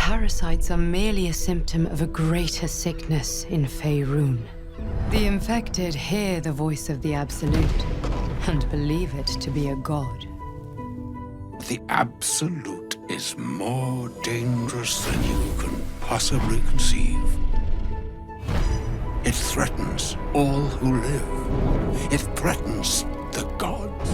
parasites are merely a symptom of a greater sickness in Faerun. The infected hear the voice of the Absolute and believe it to be a god. The Absolute is more dangerous than you can possibly conceive. It threatens all who live. It threatens the gods.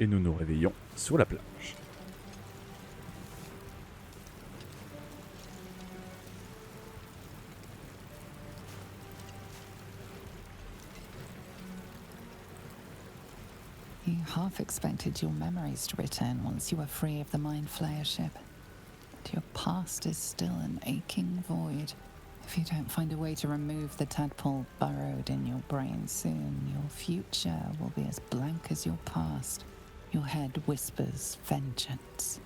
Et nous nous réveillons sur la plage. You half expected your memories to return once you were free of the Mind Flayer ship. But your past is still an aching void. If you don't find a way to remove the tadpole burrowed in your brain soon, your future will be as blank as your past. Your head whispers vengeance.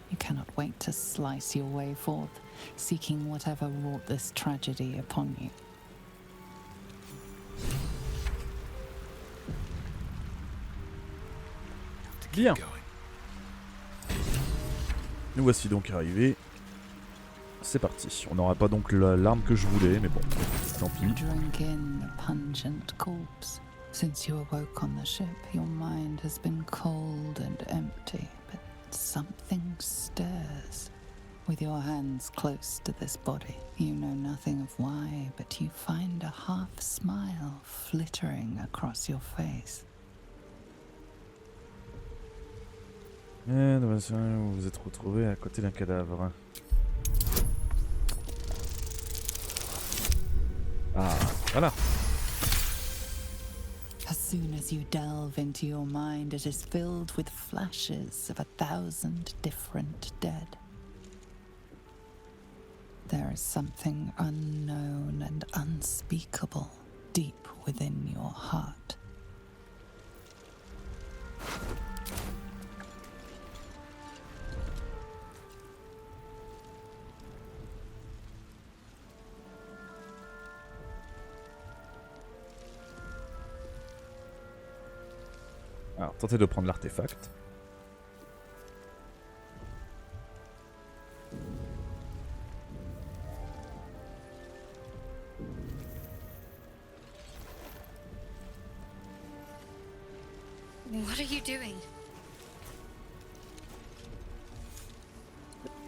You cannot wait to slice your way forth, seeking whatever wrought this tragedy upon you. Bien. Nous voici donc arrivés. C'est parti. On n'aura pas donc l'arme que je voulais, mais bon, tant pis. Drink in the pungent corpse. Since you awoke on the ship, your mind has been cold and empty, but something stirs. With your hands close to this body, you know nothing of why, but you find a half smile flittering across your face. Vous vous êtes retrouvé à côté d'un cadavre. Ah, voilà. As soon as you delve into your mind, it is filled with flashes of 1,000 different dead. There is something unknown and unspeakable deep within your heart. Alors, tentez de prendre l'artefact. What are you doing?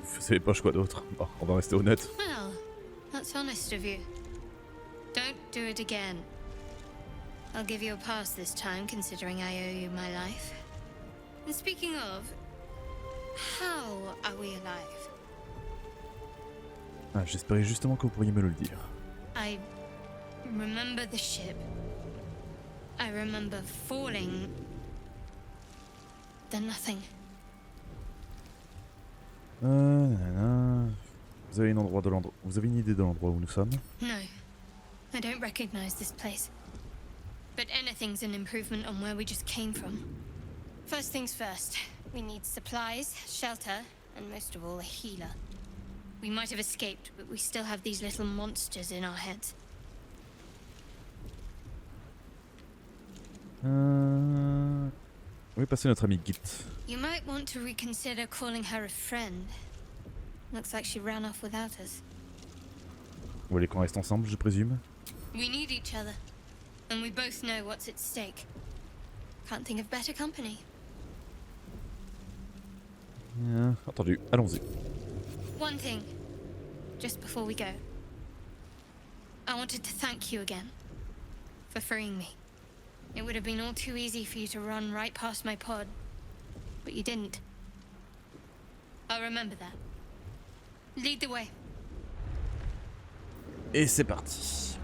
Vous savez pas quoi d'autre. Bon, on va rester honnête. Well, that's honest of you. Don't do it again. I'll give you a pass this time, considering I owe you my life. And speaking of, how are we alive? Ah, j'espérais justement que vous pourriez me le dire. I remember the ship. I remember falling. Then nothing. Nanana. Vous avez Vous avez une idée de l'endroit où nous sommes? No, I don't recognize this place. But anything's an improvement on where we just came from. First things first, we need supplies, shelter, and most of all, a healer. We might have escaped, but we still have these little monsters in our heads. Où est passé notre ami Git? You might want to reconsider calling her a friend. Looks like she ran off without us. Vous voulez qu'on reste ensemble, je présume? We need each other, and we both know what's at stake. Can't think of better company. Entendu, allons-y. One thing, just before we go. I wanted to thank you again for freeing me. It would have been all too easy for you to run right past my pod, but you didn't. I'll remember that. Lead the way. Et c'est parti.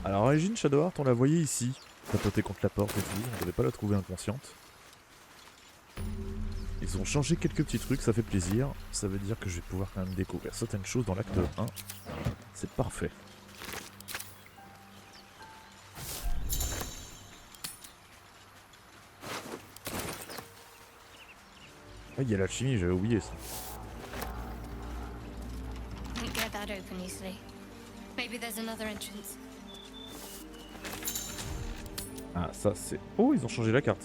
Alors, à l'origine, Shadowheart, on la voyait ici, tapoter contre la porte et tout, on devait pas la trouver inconsciente. Ils ont changé quelques petits trucs, ça fait plaisir. Ça veut dire que je vais pouvoir quand même découvrir certaines choses dans l'acte 1. C'est parfait. Ah, il y a l'alchimie, j'avais oublié ça. Can't get that open easily. Maybe there's another entrance. Ah, ça c'est... Oh, ils ont changé la carte.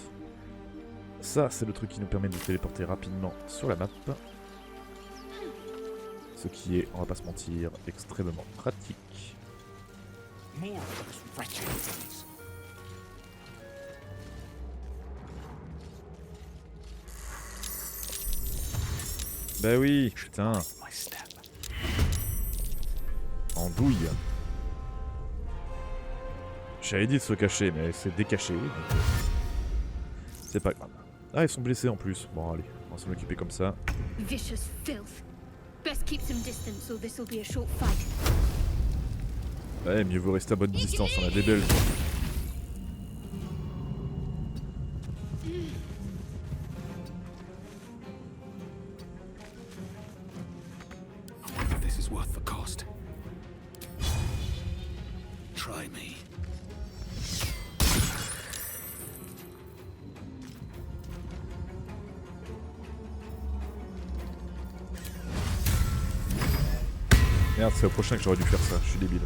Ça, c'est le truc qui nous permet de nous téléporter rapidement sur la map. Ce qui est, on va pas se mentir, extrêmement pratique. Bah oui, putain. En douille. J'avais dit de se cacher, mais c'est décaché. C'est pas grave. Ah, ils sont blessés en plus. Bon, allez, on va s'en occuper comme ça. Vicious filth. Best keep some distance or this will be a short fight. Ouais, mieux vaut rester à bonne distance, on a des belles. This is worth the cost. Try me. Merde, c'est au prochain que j'aurais dû faire ça, je suis débile.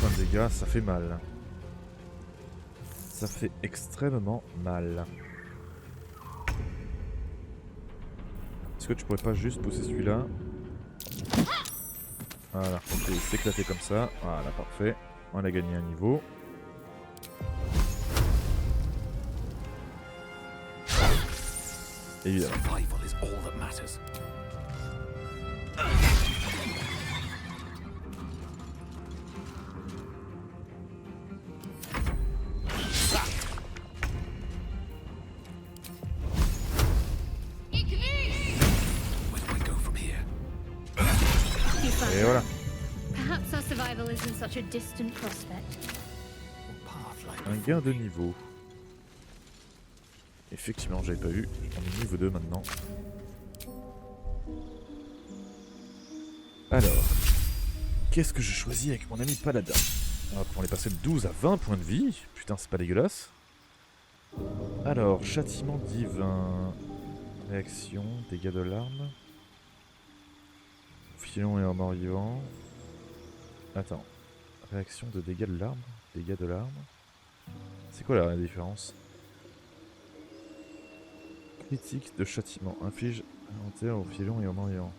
Points de dégâts, ça fait mal. Ça fait extrêmement mal. Est-ce que tu pourrais pas juste pousser celui-là? Voilà, ok, il s'est éclaté comme ça. Voilà, parfait. On a gagné un niveau. Évidemment. Survival is all that matters. Where do I go from here? Et voilà. Perhaps our survival isn't such a distant prospect. Un gain de niveau. Effectivement, j'avais pas vu. On est niveau 2 maintenant. Alors, qu'est-ce que je choisis avec mon ami Paladin? Alors, on est passé de 12 à 20 points de vie. Putain, c'est pas dégueulasse. Alors, châtiment divin. Réaction, dégâts de l'arme. Filon et en mort vivant. Attends. Réaction de dégâts de l'arme. Dégâts de l'arme. C'est quoi la différence? Critique de châtiment. Inflige inventaire au filon et au mort vivant.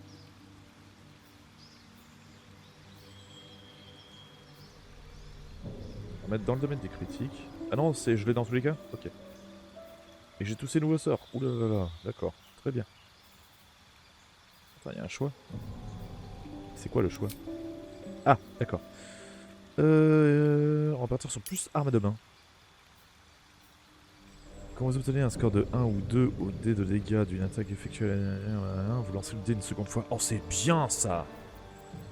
On va mettre dans le domaine des critiques. Ah non, c'est je l'ai dans tous les cas? Ok. Et j'ai tous ces nouveaux sorts. Ouh là là là, d'accord. Très bien. Attends, il y a un choix. C'est quoi le choix? Ah, d'accord. On va partir sur plus arme de main. Quand vous obtenez un score de 1 ou 2 au dé de dégâts d'une attaque effectuée, vous lancez le dé une seconde fois. Oh, c'est bien ça!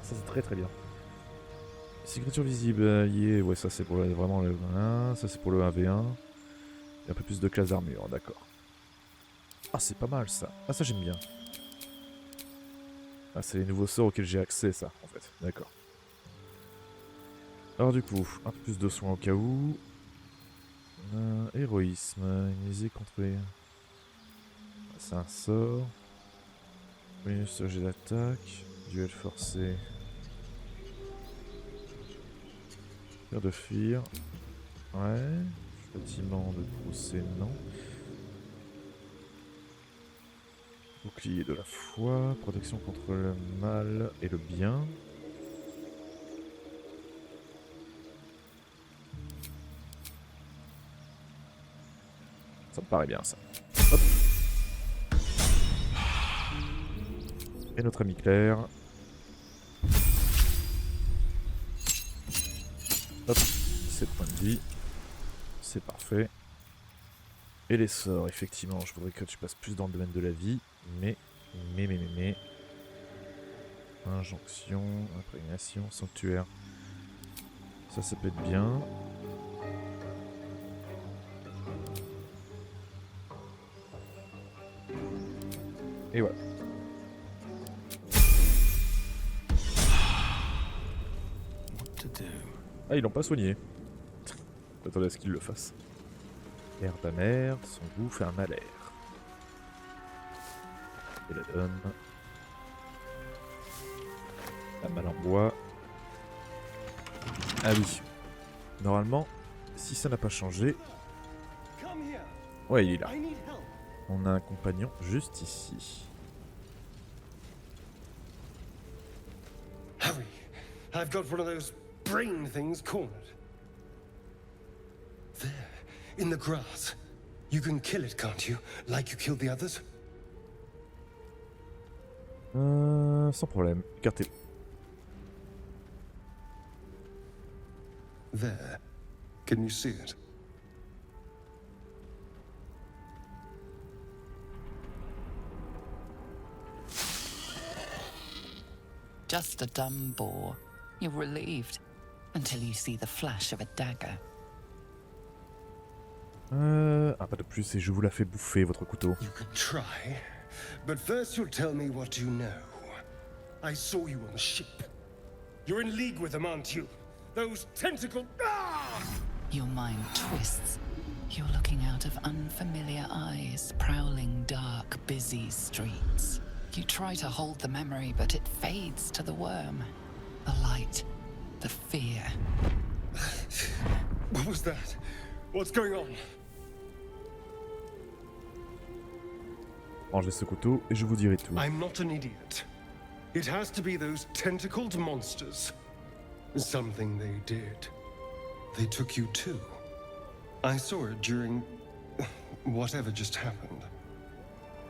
Ça, c'est très très bien. Signature visible, allié, ouais, ça c'est pour vraiment le 1, ça c'est pour le 1v1. Et un peu plus de classe d'armure, d'accord. Ah, c'est pas mal ça. Ah, ça j'aime bien. Ah, c'est les nouveaux sorts auxquels j'ai accès, ça, en fait. D'accord. Alors du coup, un peu plus de soins au cas où. Héroïsme, immunisé contre les... C'est un sort. Bonus jet d'attaque. Duel forcé. Peur de fuir. Ouais. Châtiment de pousser, non. Bouclier de la foi. Protection contre le mal et le bien. Ça me paraît bien ça. Hop. Et notre ami Claire. Hop, 7 points de vie. C'est parfait. Et les sorts, effectivement, je voudrais que tu passes plus dans le domaine de la vie. Mais. Injonction, imprégnation, sanctuaire. Ça peut être bien. Et voilà. Ah, ils l'ont pas soigné. Attendez à ce qu'ils le fassent. Herbe amère, son goût fait un malaire. Et la donne. La malle en bois. Ah oui. Normalement, si ça n'a pas changé... Ouais, il est là. On a un compagnon juste ici. Hurry! I've got one of those brain things cornered. There, in the grass. You can kill it, can't you? Like you killed the others? Sans problème. Écartez. There. Can you see it? Just a dumb bore. You're relieved until you see the flash of a dagger. Ah, pas de plus, et je vous la fais bouffer, votre couteau. You could try, but first you'll tell me what you know. I saw you on the ship. You're in league with them, aren't you? Those tentacle... Ah! Your mind twists. You're looking out of unfamiliar eyes, prowling dark, busy streets. You try to hold the memory, but it fades to the worm. The light, the fear. What was that? What's going on? Rangez ce couteau et je vous dirai tout. I'm not an idiot. It has to be those tentacled monsters. Something they did. They took you too. I saw it during whatever just happened.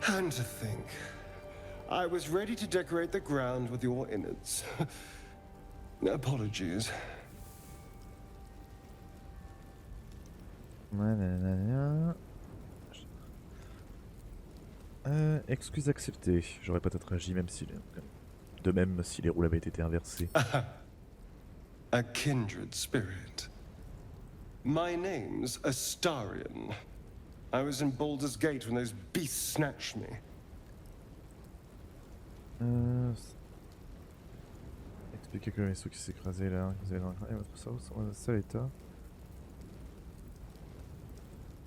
And to think, I was ready to decorate the ground with your innards. Apologies. Excuse acceptée. J'aurais peut-être agi même si... De même si les rôles avaient été inversés. A kindred spirit. My name's Astarion. I was in Baldur's Gate when those beasts snatched me. Expliquez que le vaisseau qui s'est écrasé là, vous avez votre cerveau dans un sale état.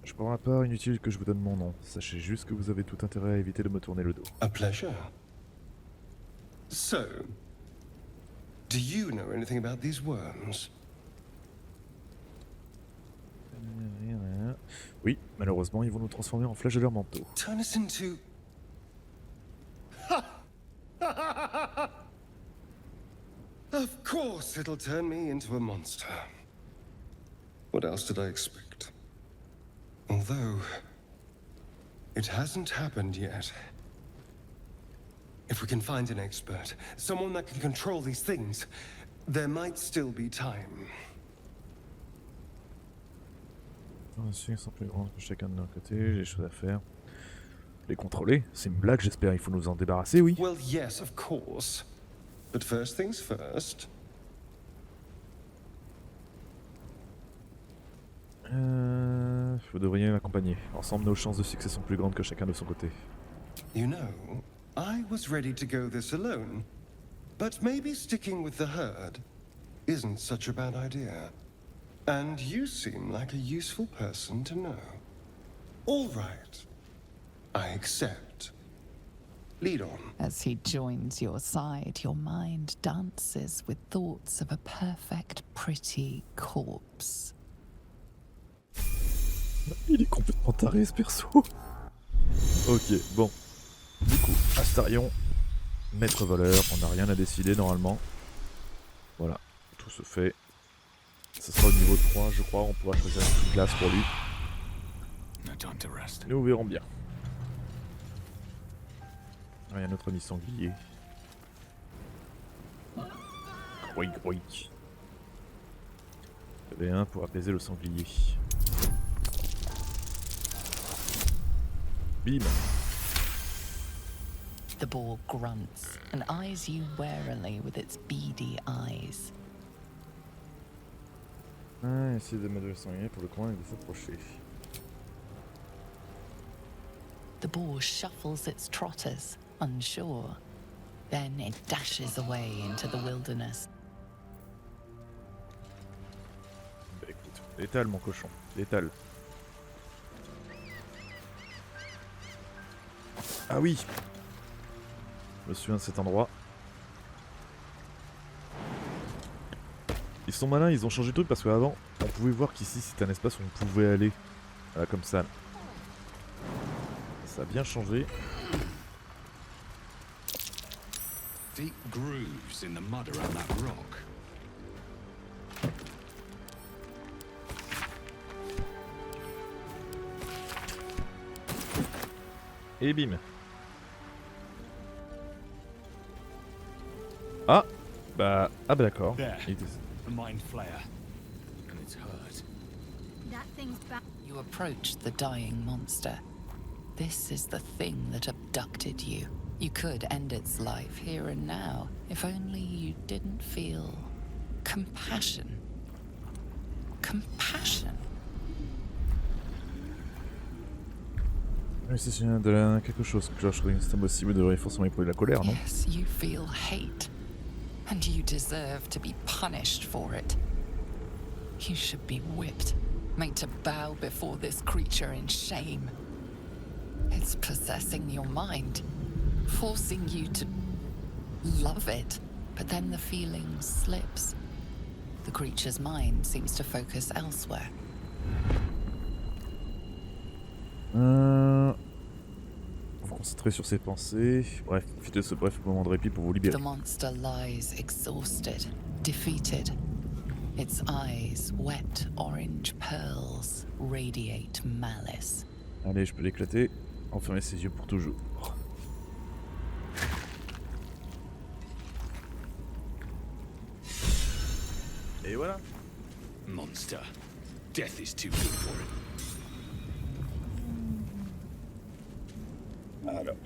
Je prends un part, inutile que je vous donne mon nom. Sachez juste que vous avez tout intérêt à éviter de me tourner le dos. A pleasure. So, do you know anything about these worms? Oui, malheureusement, ils vont nous transformer en flèches de leur manteau. Turn us into... Of course it'll turn me into a monster. What else did I expect? Although, it hasn't happened yet. If we can find an expert, someone that can control these things, there might still be time. Ils sont plus grands que chacun de leur côté, j'ai des choses à faire. Les contrôler? C'est une blague, j'espère. Il faut nous en débarrasser, oui. Well, yes, of course. But first things first. Vous devriez m'accompagner. Ensemble, nos chances de succès sont plus grandes que chacun de son côté. You know, I was ready to go this alone. But maybe sticking with the herd isn't such a bad idea. And you seem like a useful person to know. All right. I accept. Lead on. As he joins your side, your mind dances with thoughts of a perfect, pretty corpse. Il est complètement taré ce perso. Ok, bon. Du coup, Astarion, maître voleur, on n'a rien à décider normalement. Voilà, tout se fait. Ce sera au niveau 3, je crois, on pourra choisir une petite classe pour lui. Nous verrons bien. Ah, il y a notre nid sanglier. Croic, croic. Il y avait un pour apaiser le sanglier. Bim. The boar grunts and eyes you warily with its beady eyes. Ah, essayer de mettre le sanglier pour le convaincre de s'approcher. The boar shuffles its trotters, unsure. Then it dashes away into the wilderness. Bah écoute, l'étale mon cochon, l'étale. Ah oui, je me souviens de cet endroit. Ils sont malins, ils ont changé le truc parce qu'avant, on pouvait voir qu'ici c'était un espace où on pouvait aller. Voilà, comme ça. Ça a bien changé. Deep grooves in the mud around that rock. Et bim. Ah bah d'accord. There. Il était- The mind flayer. And it's hurt. That thing's back. You approach the dying monster. This is the thing that abducted you. You could end its life here and now, if only you didn't feel compassion. Compassion? Oui, c'est quelque chose que je trouve que c'est impossible de forcément éprouver la colère, non? Yes, you feel hate. And you deserve to be punished for it. You should be whipped, made to bow before this creature in shame. It's possessing your mind, forcing you to love it, but then the feeling slips. The creature's mind seems to focus elsewhere. Vous concentrer sur ses pensées. Bref, profitez de ce bref moment de répit pour vous libérer. The monster lies exhausted, defeated. Its eyes, wet orange pearls, radiate malice. Allez, je peux l'éclater. Enfermer ses yeux pour toujours. Et voilà. Monster. Death is too good for it. Alors.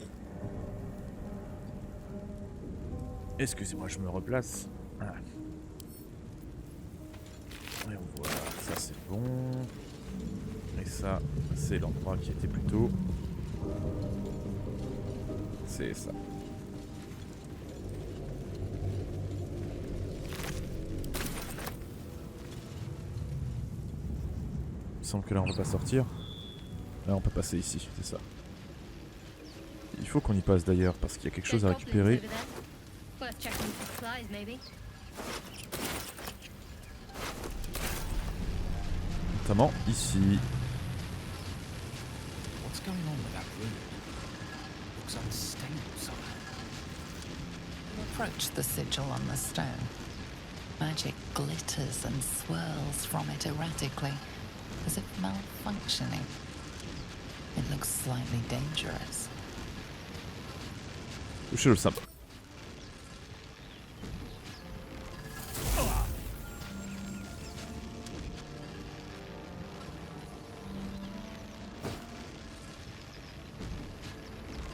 Excusez-moi, je me replace. Ah. Et on voit, ça c'est bon. Et ça, c'est l'endroit qui était plus tôt. C'est ça. Il me semble que là on va pas sortir. Là on peut passer ici, c'est ça. Il faut qu'on y passe d'ailleurs parce qu'il y a quelque chose à récupérer. Worth checking for supplies, maybe. Notamment ici. What's going on with that room? Looks unstable somehow. You approach the sigil on the stone. Magic glitters and swirls from it erratically, as if malfunctioning. It looks slightly dangerous. Touchez le symbole.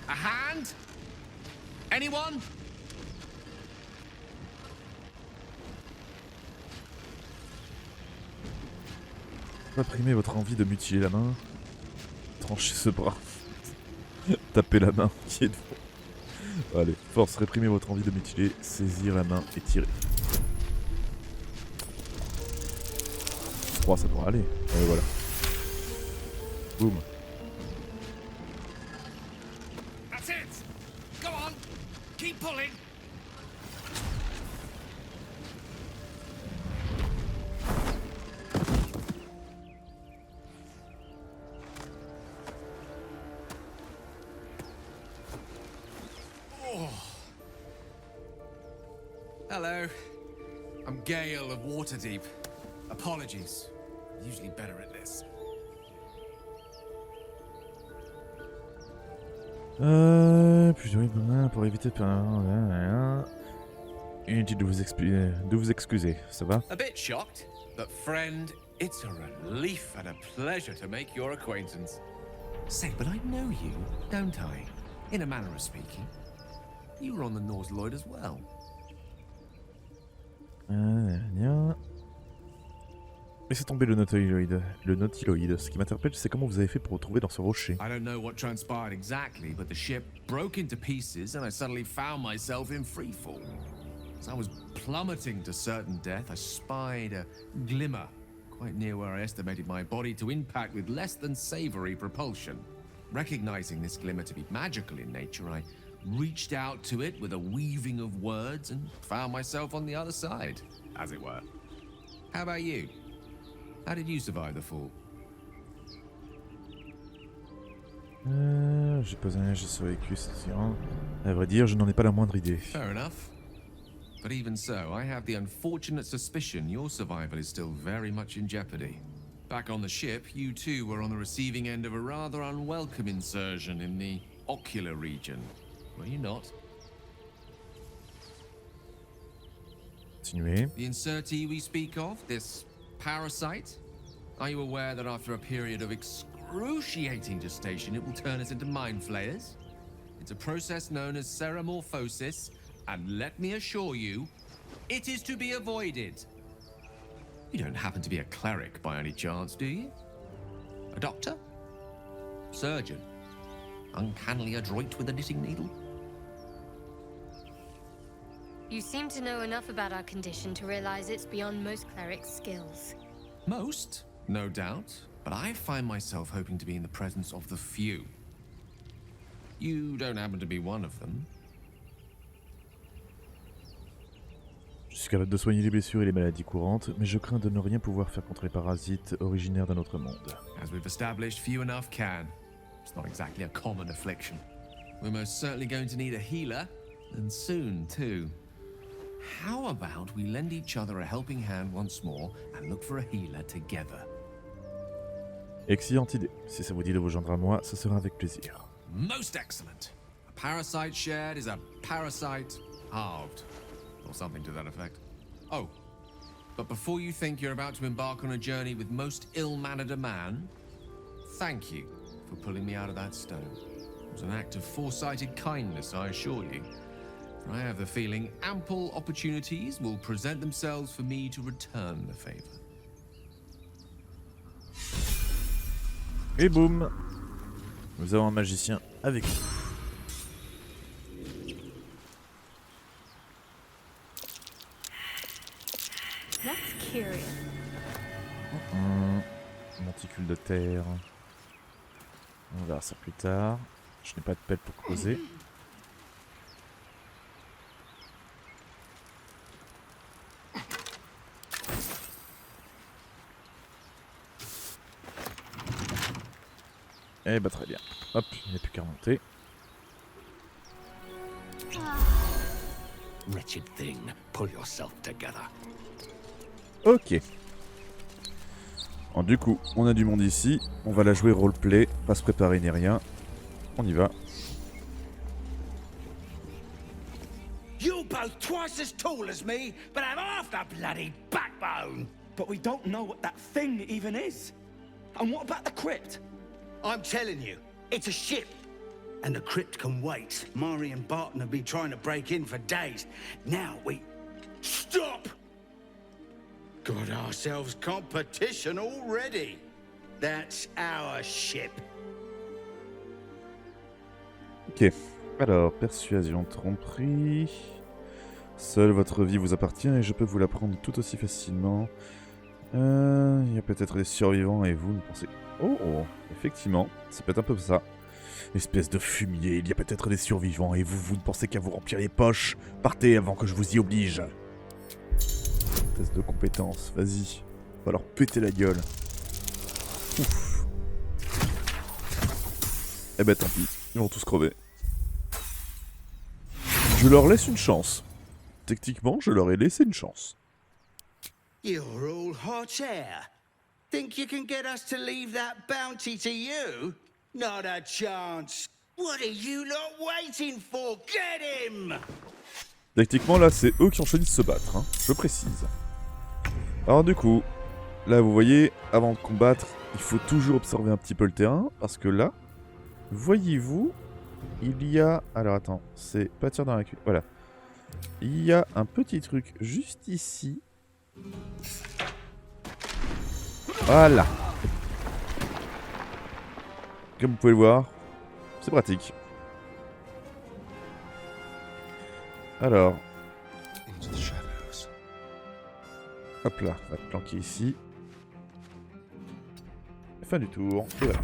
A hand? Anyone? Réprimez votre envie de mutiler la main. Tranchez ce bras. Tapez la main qui est devant. Allez, force, réprimez votre envie de mutiler, saisir la main et tirer. 3, ça devrait aller. Et voilà. Boum. That's it! Go on! Keep pulling. Hello. I'm Gayle of Waterdeep. Apologies. I'm usually better at this. Puis oui, pour éviter de... Inutile de vous excuser, ça va? A bit shocked, but friend, it's a relief and a pleasure to make your acquaintance. Say, but I know you, don't I? In a manner of speaking. You were on the Norse Lloyd as well. Laissez tomber le nautiloïde. Le nautiloïde. Ce qui m'interpelle, c'est comment vous avez fait pour vous trouver dans ce rocher. I don't know what transpired exactly, but the ship broke into pieces and I suddenly found myself in freefall. As I was plummeting to certain death, I spied a glimmer quite near where I estimated my body to impact with less than savory propulsion. Recognizing this glimmer to be magical in nature, I reached out to it with a weaving of words and found myself on the other side, as it were. How about you? How did you survive the fall? J'ai posé un jet sur les cuisses. À vrai dire, je n'en ai pas la moindre idée. Fair enough. But even so, I have the unfortunate suspicion your survival is still very much in jeopardy. Back on the ship, you too were on the receiving end of a rather unwelcome insertion in the ocular region. Were you not? Continuez. The insertee we speak of, this parasite? Are you aware that after a period of excruciating gestation, it will turn us into mind flayers? It's a process known as ceremorphosis, and let me assure you, it is to be avoided. You don't happen to be a cleric by any chance, do you? A doctor? Surgeon? Uncannily adroit with a knitting needle? You seem to know enough about our condition to realize it's beyond most clerics' skills. Most, no doubt, but I find myself hoping to be in the presence of the few. You don't happen to be one of them. Je suis capable de soigner les blessures et les maladies courantes, mais je crains de ne rien pouvoir faire contre les parasites originaires d'un autre monde. As we've established, few enough can. It's not exactly a common affliction. We're most certainly going to need a healer, and soon too. How about we lend each other a helping hand once more and look for a healer together? Excellente idée. Si ça vous dit de vous joindre à moi, ce sera avec plaisir. Most excellent. A parasite shared is a parasite halved. Or something to that effect. Oh, but before you think you're about to embark on a journey with most ill-mannered a man, thank you for pulling me out of that stone. It was an act of foresighted kindness, I assure you. I have the feeling ample opportunities will present themselves for me to return the favor. Et boum, nous avons un magicien avec nous. That's curious. Monticule de terre. On verra ça plus tard. Je n'ai pas de pelle pour creuser. Eh bah très bien. Hop, il n'y a plus qu'à remonter. Wretched thing, pull yourself together. Ok. Bon, du coup, on a du monde ici. On va la jouer roleplay, pas se préparer ni rien. On y va. You both twice as tall as me, but have half the bloody backbone. But we don't know what that thing even is. And what about the crypt? I'm telling you, it's a ship. And the crypt can wait. Mari and Barton have been trying to break in for days. Now we... Stop! Got ourselves competition already. That's our ship. Ok. Alors, persuasion, tromperie. Seule votre vie vous appartient et je peux vous la prendre tout aussi facilement. Il y a peut-être des survivants et vous ne pensez... Oh, effectivement, ça peut être un peu ça. Espèce de fumier, il y a peut-être des survivants et vous ne pensez qu'à vous remplir les poches. Partez avant que je vous y oblige. Test de compétence, vas-y. Va leur péter la gueule. Ouf. Eh ben tant pis, ils vont tous crever. Je leur laisse une chance. Techniquement, je leur ai laissé une chance. You're all hot air. Think you can get us to leave that bounty to you? Not a chance. What are you lot waiting for? Get him! Techniquement, là, c'est eux qui ont choisi de se battre, hein, je précise. Alors du coup, là, vous voyez, avant de combattre, il faut toujours observer un petit peu le terrain, parce que là, voyez-vous, il y a... Alors attends, c'est pas tir dans la cuisse, voilà. Il y a un petit truc juste ici. Voilà. Comme vous pouvez le voir, c'est pratique. Alors. Hop là, on va te planquer ici. Fin du tour, et voilà.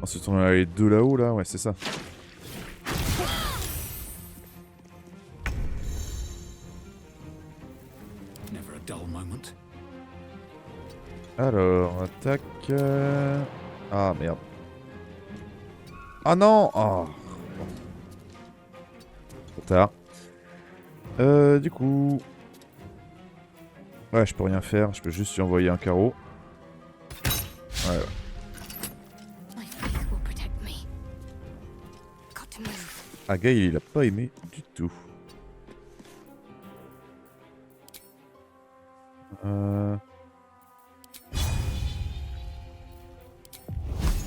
Ensuite on a les deux là-haut là, ouais c'est ça. Alors, attaque... Ah merde. Ah non. Oh. Trop tard. Du coup... Ouais, je peux rien faire, je peux juste lui envoyer un carreau. Voilà. Ah, Gayle, il a pas aimé du tout.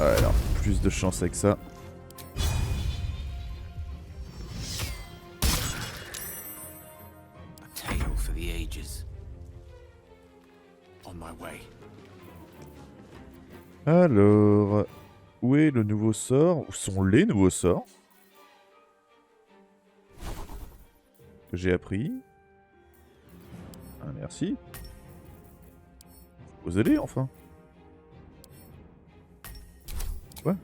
Ouais, alors, plus de chance avec ça. Alors, où est le nouveau sort? Où sont les nouveaux sorts que j'ai appris? Ah, merci. Osez-les enfin. Quoi?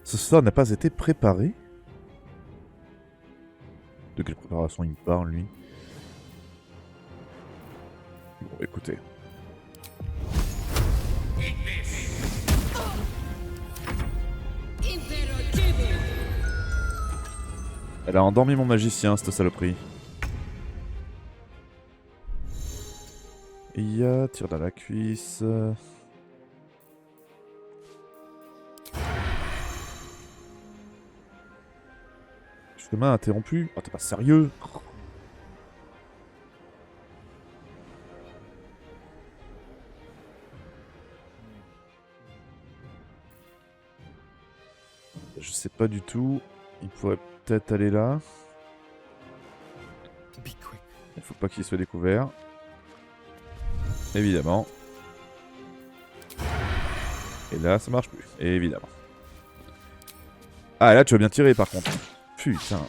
Ce sort n'a pas été préparé? De quelle préparation il me parle, lui? Bon, écoutez. Elle a endormi mon magicien, cette saloperie. Il y a tir dans la cuisse. Chemin interrompu. Oh, t'es pas sérieux? Je sais pas du tout. Il pourrait peut-être aller là. Il faut pas qu'il soit découvert. Évidemment. Et là, ça marche plus. Évidemment. Ah, là, tu vas bien tirer par contre. Putain.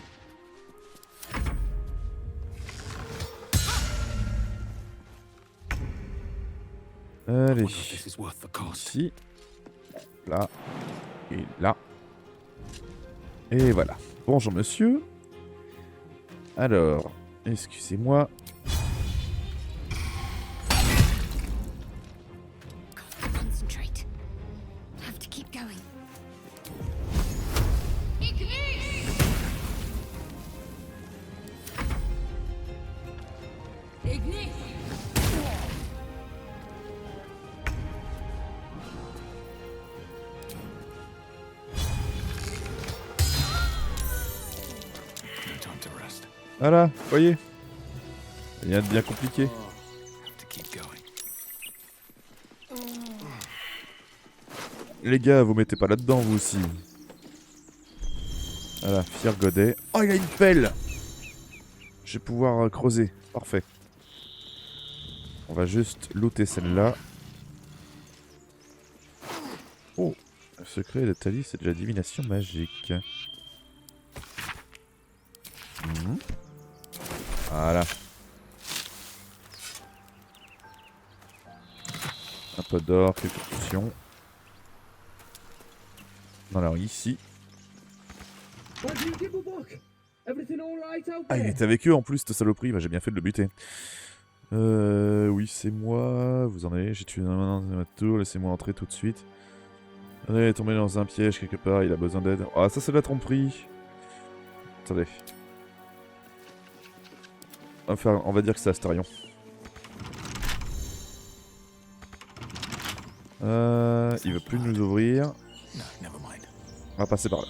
Allez. Ici. Là. Et là. Et voilà. Bonjour monsieur. Alors, excusez-moi. Voilà, voyez. Rien de bien compliqué. Les gars, vous mettez pas là-dedans, vous aussi. Voilà, fier godet. Oh, il a une pelle! Je vais pouvoir creuser. Parfait. On va juste looter celle-là. Oh, le secret de Tali, c'est de la divination magique. Voilà. Un peu d'or, quelques potions. Alors ici, Ah, il était avec eux en plus, cette saloperie. Bah, j'ai bien fait de le buter. Oui, c'est moi. Vous en allez, j'ai tué un tour. Laissez-moi entrer tout de suite. Allez, il est tombé dans un piège quelque part. Il a besoin d'aide. Ah, ça, c'est de la tromperie. Attendez. Enfin, on va dire que c'est Astarion. Il veut plus nous ouvrir. On va passer par là.